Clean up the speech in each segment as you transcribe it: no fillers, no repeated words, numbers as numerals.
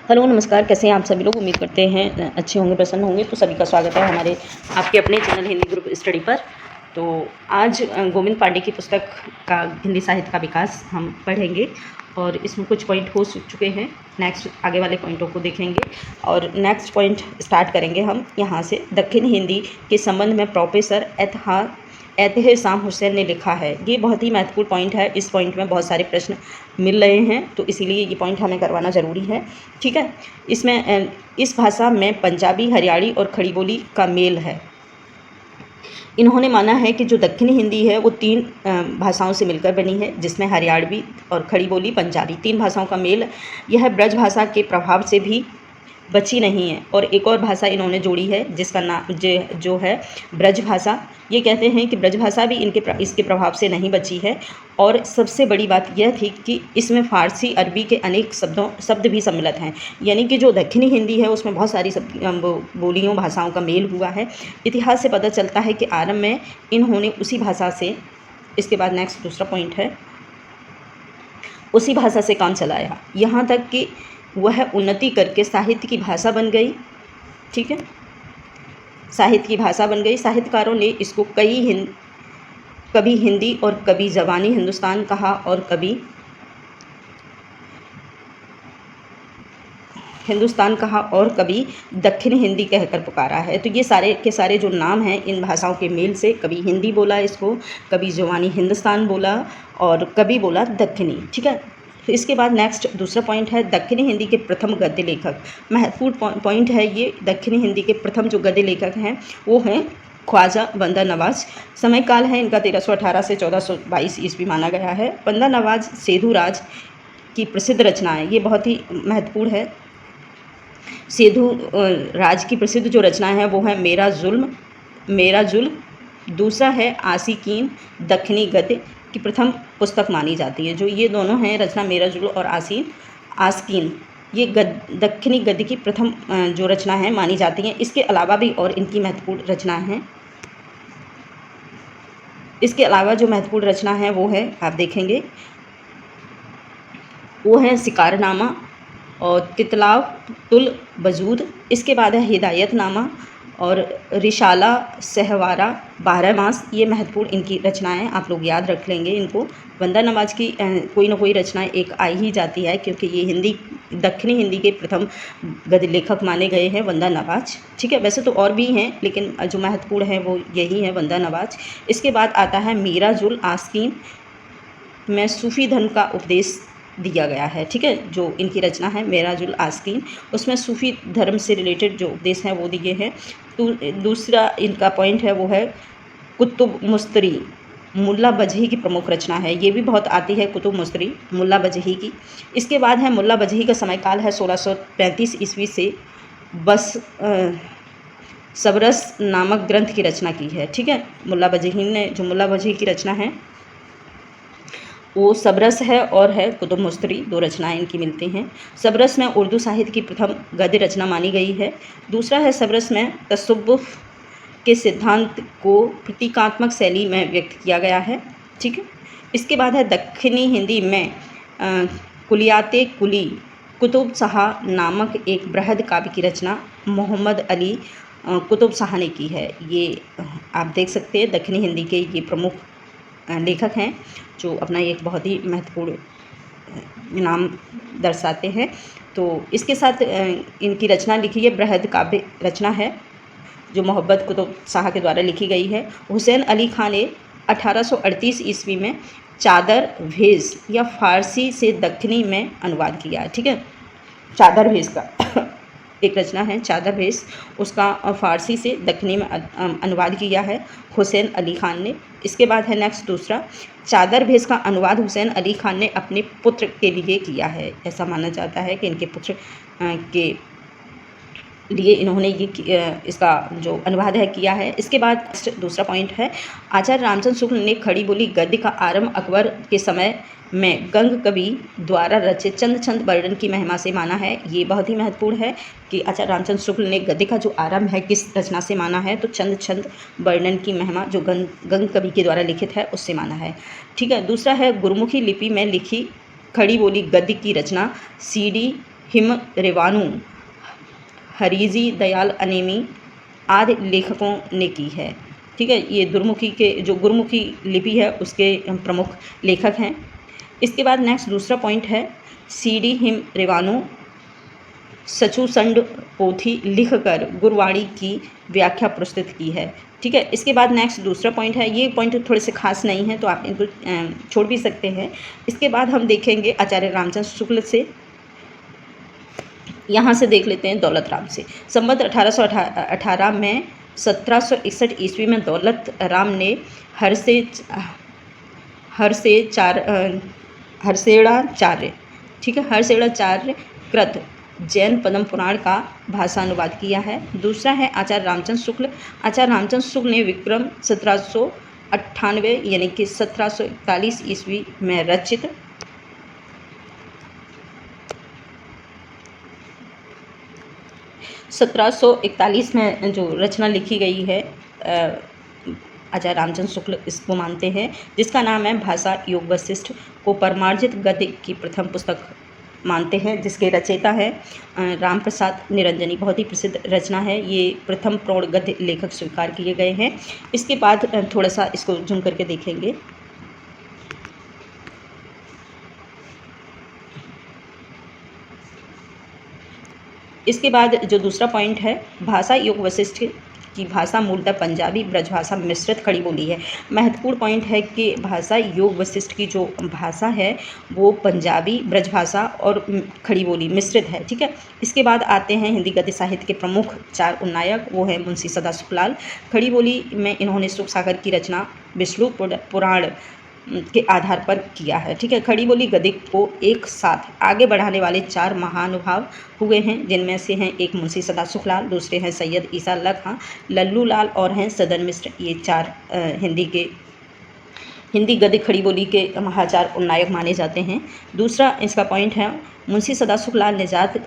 Hello नमस्कार, कैसे हैं आप सभी लोग। उम्मीद करते हैं अच्छे होंगे, प्रसन्न होंगे। तो सभी का स्वागत है हमारे आपके अपने चैनल हिंदी ग्रुप स्टडी पर। तो आज गोविंद पांडे की पुस्तक का हिंदी साहित्य का विकास हम पढ़ेंगे और इसमें कुछ पॉइंट हो चुके हैं। नेक्स्ट आगे वाले पॉइंटों को देखेंगे और नेक्स्ट पॉइंट स्टार्ट करेंगे हम यहाँ से। दक्षिण हिंदी के संबंध में प्रोफेसर एहतेशाम हुसैन ने लिखा है। ये बहुत ही महत्वपूर्ण पॉइंट है। इस पॉइंट में बहुत सारे प्रश्न मिल रहे हैं, तो इसीलिए ये पॉइंट हमें करवाना ज़रूरी है। ठीक है। इसमें इस भाषा में पंजाबी, हरियाणी और खड़ी बोली का मेल है। इन्होंने माना है कि जो दक्षिणी हिंदी है वो तीन भाषाओं से मिलकर बनी है, जिसमें हरियाणवी और खड़ी बोली, पंजाबी, तीन भाषाओं का मेल। यह ब्रज भाषा के प्रभाव से भी बची नहीं है। और एक और भाषा इन्होंने जोड़ी है जिसका नाम जो है ब्रज भाषा। ये कहते हैं कि ब्रज भाषा भी इसके प्रभाव से नहीं बची है। और सबसे बड़ी बात यह थी कि इसमें फ़ारसी, अरबी के अनेक शब्द भी सम्मिलित हैं। यानी कि जो दक्षिणी हिंदी है उसमें बहुत सारी बोलियों, भाषाओं का मेल हुआ है। इतिहास से पता चलता है कि आरंभ में इन्होंने उसी भाषा से, इसके बाद नेक्स्ट दूसरा पॉइंट है, उसी भाषा से काम चलाया, यहाँ तक कि वह उन्नति करके साहित्य की भाषा बन गई। ठीक है, साहित्य की भाषा बन गई। साहित्यकारों ने इसको कभी हिंदी और कभी ज़बानी हिंदुस्तान कहा और कभी हिंदुस्तान कहा और कभी दक्षिण हिंदी कहकर पुकारा है। तो ये सारे के सारे जो नाम हैं इन भाषाओं के मेल से, कभी हिंदी बोला इसको, कभी ज़बानी हिंदुस्तान बोला और कभी बोला दक्षिणी। ठीक है। तो इसके बाद नेक्स्ट दूसरा पॉइंट है दक्षिणी हिंदी के प्रथम गद्य लेखक। महत्वपूर्ण पॉइंट है ये। दक्षिणी हिंदी के प्रथम जो गद्य लेखक हैं वो हैं ख्वाजा बंदा नवाज। समय काल है इनका 1318 से 1422 ईस्वी माना गया है। बंदा नवाज सेधु राज की प्रसिद्ध रचना है, ये बहुत ही महत्वपूर्ण है। सेधु राज की प्रसिद्ध जो रचना है वो है मेरा जुल्म। दूसरा है आशिकीन, दक्षिणी गद्य की प्रथम पुस्तक मानी जाती है। जो ये दोनों हैं रचना, मेरा जुल्म और आशिकीन, ये दक्षिणी गद्य की प्रथम जो रचना है मानी जाती हैं। इसके अलावा भी और इनकी महत्वपूर्ण रचनाएं हैं। इसके अलावा जो महत्वपूर्ण रचना है वो है, आप देखेंगे, वो है शिकारनामा और तितलातुल वजूद। इसके बाद है हिदायतनामा और रिशाला सहवारा, 12 मास। ये महत्वपूर्ण इनकी रचनाएं, आप लोग याद रख लेंगे इनको। बंदा नवाज की कोई ना कोई रचनाएं एक आ ही जाती है, क्योंकि ये दक्षिणी हिंदी के प्रथम गद्य लेखक माने गए हैं बंदा नवाज। ठीक है, वैसे तो और भी हैं लेकिन जो महत्वपूर्ण है वो यही है, बंदा नवाज। इसके बाद आता है मीरा जुल आस्कीन में सूफ़ी धर्म का उपदेश दिया गया है। ठीक है, जो इनकी रचना है मेरा जुल आस्कीन, उसमें सूफ़ी धर्म से रिलेटेड जो उपदेश हैं वो दिए हैं। तो दूसरा इनका पॉइंट है वो है कुतुब मुस्तरी, मुल्ला बजही की प्रमुख रचना है। ये भी बहुत आती है कुतुब मुस्तरी मुल्ला बजही की। इसके बाद है मुल्ला बजही का समय काल है 1635 ईस्वी से सबरस नामक ग्रंथ की रचना की है। ठीक है, मुल्ला बजही ने जो मुल्ला बजही की रचना है वो सबरस है और है कुतुब मुस्तरी, दो रचनाएं इनकी मिलती हैं। सबरस में उर्दू साहित्य की प्रथम गद्य रचना मानी गई है। दूसरा है सबरस में तसव्वुफ़ के सिद्धांत को प्रतीकात्मक शैली में व्यक्त किया गया है। ठीक है। इसके बाद है दक्षिणी हिंदी में कुलियाते कुली कुतुब शाह नामक एक बृहद काव्य की रचना मोहम्मद अली कुतुब शाह ने की है। ये आप देख सकते हैं दक्षिणी हिंदी के ये प्रमुख लेखक हैं जो अपना एक बहुत ही महत्वपूर्ण नाम दर्शाते हैं। तो इसके साथ इनकी रचना लिखी है, बृहद काव्य रचना है जो मोहम्मद कुतुब शाह के द्वारा लिखी गई है। हुसैन अली खान ने 1838 ईस्वी में चादर भेज या फ़ारसी से दक्षिणी में अनुवाद किया। ठीक है, चादर भेज का एक रचना है चादर भेज, उसका फ़ारसी से दक्षिणी में अनुवाद किया है हुसैन अली खान ने। इसके बाद है नेक्स्ट दूसरा, चादर भेज का अनुवाद हुसैन अली खान ने अपने पुत्र के लिए किया है। ऐसा माना जाता है कि इनके पुत्र के लिए इन्होंने इसका जो अनुवाद है किया है। इसके बाद दूसरा पॉइंट है आचार्य रामचंद्र शुक्ल ने खड़ी बोली गद्य का आरंभ अकबर के समय में गंग कवि द्वारा रचित चंद छंद वर्णन की महिमा से माना है। ये बहुत ही महत्वपूर्ण है कि आचार्य रामचंद्र शुक्ल ने गद्य का जो आरंभ है किस रचना से माना है, तो चंद छंद वर्णन की महिमा जो गंग कवि के द्वारा लिखित है उससे माना है। ठीक है। दूसरा है गुरुमुखी लिपि में लिखी खड़ी बोली गद्य की रचना सीडी हिम रेवानु, हरीजी दयाल अनेमी आदि लेखकों ने की है। ठीक है, ये दुर्मुखी के जो गुरुमुखी लिपि है उसके प्रमुख लेखक हैं। इसके बाद नेक्स्ट दूसरा पॉइंट है सीडी हिम रेवानु सचुसंड पोथी लिखकर गुरवाणी की व्याख्या प्रस्तुत की है। ठीक है, इसके बाद नेक्स्ट दूसरा पॉइंट है, ये पॉइंट थोड़े से खास नहीं है तो आप इनको छोड़ भी सकते हैं। इसके बाद हम देखेंगे आचार्य रामचंद्र शुक्ल से, यहाँ से देख लेते हैं दौलत राम से। संवत 1818 में 1761 ईस्वी में दौलत राम ने हरसेड़ाचार्य, ठीक है, हरसेड़ाचार्य कृत जैन पद्म पुराण का भाषानुवाद किया है। दूसरा है आचार्य रामचंद्र शुक्ल। आचार्य रामचंद्र शुक्ल ने विक्रम 1798 यानी कि 1741 ईस्वी में रचित 1741 में जो रचना लिखी गई है आचार्य रामचंद्र शुक्ल इसको मानते हैं, जिसका नाम है भाषा योग वशिष्ठ, को परमार्जित गद्य की प्रथम पुस्तक मानते हैं, जिसके रचयिता है राम प्रसाद निरंजनी। बहुत ही प्रसिद्ध रचना है, ये प्रथम प्रौढ़ गद्य लेखक स्वीकार किए गए हैं। इसके बाद थोड़ा सा इसको जूम करके देखेंगे। इसके बाद जो दूसरा पॉइंट है भाषा योग वशिष्ठ की भाषा मूलतः पंजाबी ब्रजभाषा मिश्रित खड़ी बोली है। महत्वपूर्ण पॉइंट है कि भाषा योग वशिष्ठ की जो भाषा है वो पंजाबी ब्रजभाषा और खड़ी बोली मिश्रित है। ठीक है, इसके बाद आते हैं हिंदी गद्य साहित्य के प्रमुख 4 उन्नायक, वो है मुंशी सदासुखलाल। खड़ी बोली में इन्होंने सुख सागर की रचना विष्णु पुराण के आधार पर किया है। ठीक है, खड़ी बोली गद्य को एक साथ आगे बढ़ाने वाले 4 महानुभाव हुए हैं, जिनमें से हैं एक मुंशी सदासुखलाल, दूसरे हैं सैयद ईसा अल्लाह खां, लल्लू लाल और हैं सदन मिश्र। ये 4 हिंदी गद्य खड़ी बोली के महाचार उन्नायक माने जाते हैं। दूसरा इसका पॉइंट है मुंशी सदासुखलाल निजात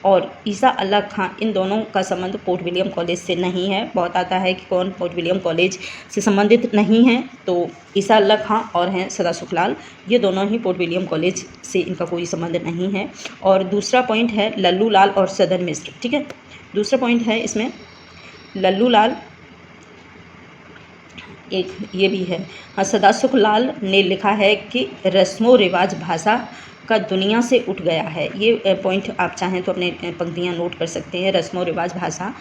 और ईसा अल्लाह खां, इन दोनों का संबंध पोर्ट विलियम कॉलेज से नहीं है। बहुत आता है कि कौन पोर्ट विलियम कॉलेज से संबंधित नहीं है, तो ईसा अल्लाह खां और हैं सदासुखलाल, ये दोनों ही पोर्ट विलियम कॉलेज से इनका कोई संबंध नहीं है। और दूसरा पॉइंट है लल्लू लाल और सदन मिश्र। ठीक है, दूसरा पॉइंट है इसमें लल्लू लाल, एक ये भी है। हाँ, सदासुखलाल ने लिखा है कि रस्मो रिवाज भाषा का दुनिया से उठ गया है। ये पॉइंट आप चाहें तो अपने पंक्तियाँ नोट कर सकते हैं। रस्मो रिवाज भाषा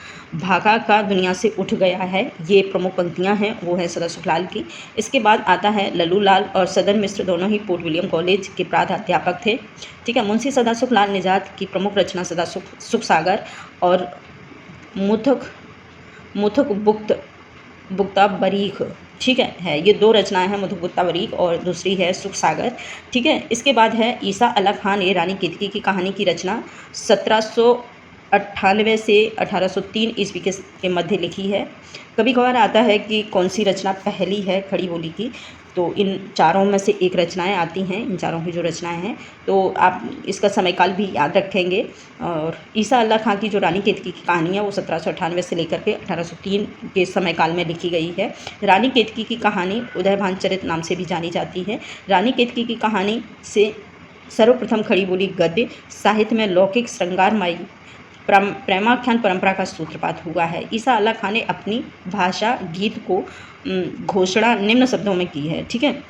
का दुनिया से उठ गया है, ये प्रमुख पंक्तियाँ हैं, वो है सदासुखलाल की। इसके बाद आता है लल्लू लाल और सदन मिश्र, दोनों ही पोर्ट विलियम कॉलेज के प्राध्यापक थे। ठीक है, मुंशी सदासुखलाल निजात की प्रमुख रचना सुख सागर और मुथुक बुक्ता बरीख, ठीक है, ये 2 रचनाएं हैं, मुथुक बुक्ता बरीख और दूसरी है सुख सागर। ठीक है, इसके बाद है ईसा अल्लाह खां ने रानी केतकी की कहानी की रचना 1798 से 1803 ईस्वी के मध्य लिखी है। कभी कभार आता है कि कौन सी रचना पहली है खड़ी बोली की, तो इन चारों में से एक रचनाएं आती हैं, इन चारों की जो रचनाएं हैं, तो आप इसका समयकाल भी याद रखेंगे। और ईसा अल्लाह खां की जो रानी केतकी की कहानी है वो 1798 से लेकर के 1803 के समयकाल में लिखी गई है। रानी केतकी की कहानी उदयभान चरित नाम से भी जानी जाती है। रानी केतकी की कहानी से सर्वप्रथम खड़ी बोली गद्य साहित्य में लौकिक श्रृंगारमयी प्रेमाख्यान परंपरा का सूत्रपात हुआ है। ईसा अल्लाह खां ने अपनी भाषा गीत को घोषणा निम्न शब्दों में की है। ठीक है,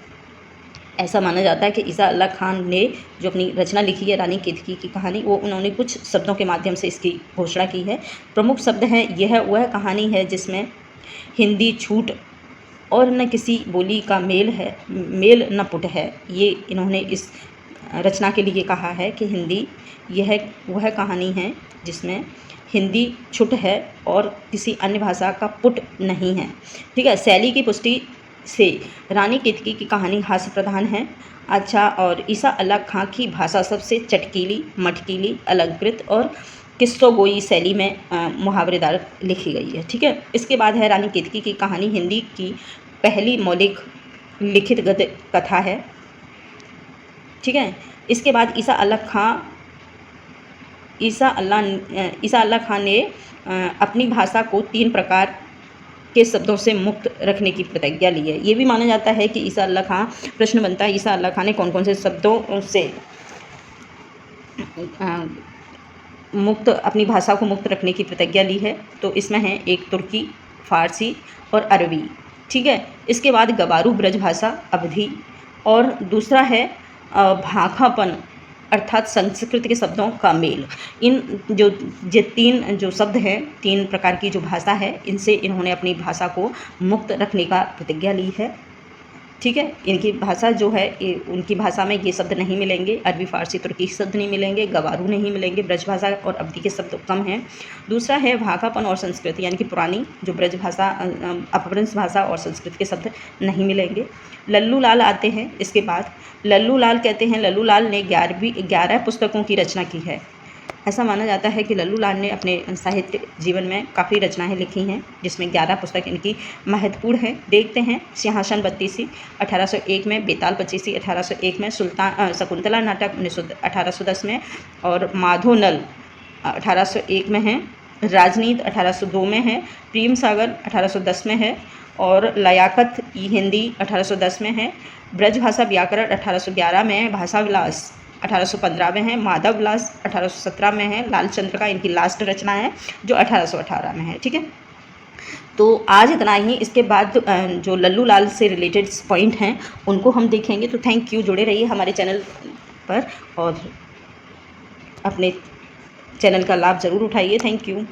ऐसा माना जाता है कि ईसा अल्लाह खान ने जो अपनी रचना लिखी है रानी केतकी की कहानी, वो उन्होंने कुछ शब्दों के माध्यम से इसकी घोषणा की है। प्रमुख शब्द हैं, यह वह कहानी है जिसमें हिंदी छूट और न किसी बोली का मेल न पुट है। ये इन्होंने इस रचना के लिए कहा है कि हिंदी यह वह कहानी है जिसमें हिंदी छुट है और किसी अन्य भाषा का पुट नहीं है। ठीक है, शैली की पुष्टि से रानी केतकी की कहानी हास्य प्रधान है। अच्छा, और ईसा अल्लाह खां की भाषा सबसे चटकीली, मटकीली, अलंकृत और किस्सोगोई शैली में मुहावरेदार लिखी गई है। ठीक है, इसके बाद है रानी केतकी की कहानी हिंदी की पहली मौलिक लिखित गद्य कथा है। ठीक है, इसके बाद ईसा अल्लाह खां ने अपनी भाषा को 3 प्रकार के शब्दों से मुक्त रखने की प्रतिज्ञा ली है। ये भी माना जाता है कि ईसा अल्लाह खां, प्रश्न बनता है ईसा अल्लाह खां ने कौन कौन से शब्दों से मुक्त अपनी भाषा को मुक्त रखने की प्रतिज्ञा ली है। तो इसमें है एक तुर्की, फ़ारसी और अरबी, ठीक है। इसके बाद गवारू ब्रज भाषा अवधी, और दूसरा है भाखापन अर्थात संस्कृत के शब्दों का मेल। इन जो ये 3 जो शब्द हैं, 3 प्रकार की जो भाषा है, इनसे इन्होंने अपनी भाषा को मुक्त रखने का प्रतिज्ञा ली है, ठीक है। इनकी भाषा जो है उनकी भाषा में ये शब्द नहीं मिलेंगे, अरबी, फ़ारसी, तुर्की शब्द नहीं मिलेंगे, गवारू नहीं मिलेंगे, ब्रज भाषा और अवधी के शब्द कम हैं। दूसरा है भाखापन और संस्कृत, यानी कि पुरानी जो ब्रज भाषा, अपभ्रंश भाषा और संस्कृत के शब्द नहीं मिलेंगे। लल्लू लाल आते हैं इसके बाद। लल्लू लाल कहते हैं, लल्लू लाल ने 11 पुस्तकों की रचना की है। ऐसा माना जाता है कि लल्लू लाल ने अपने साहित्य जीवन में काफ़ी रचनाएं लिखी हैं, जिसमें 11 पुस्तक इनकी महत्वपूर्ण हैं। देखते हैं, सिंहासन बत्तीसी 1801 में, बेताल पच्चीसी 1801 में, शकुंतला नाटक 1810 में, और माधो नल 1801 में है, राजनीति 1802 में है, प्रेम सागर 1810 में है, और लयाकत ई हिंदी 1810 में है, ब्रज भाषा व्याकरण 1811 में है, भाषा विलास 1815 में है, माधव विलास 1817 में है, लालचंद्र का इनकी लास्ट रचना है जो 1818 में है, ठीक है। तो आज इतना ही। इसके बाद जो लल्लू लाल से रिलेटेड पॉइंट हैं उनको हम देखेंगे। तो थैंक यू, जुड़े रहिए हमारे चैनल पर और अपने चैनल का लाभ ज़रूर उठाइए। Thank you.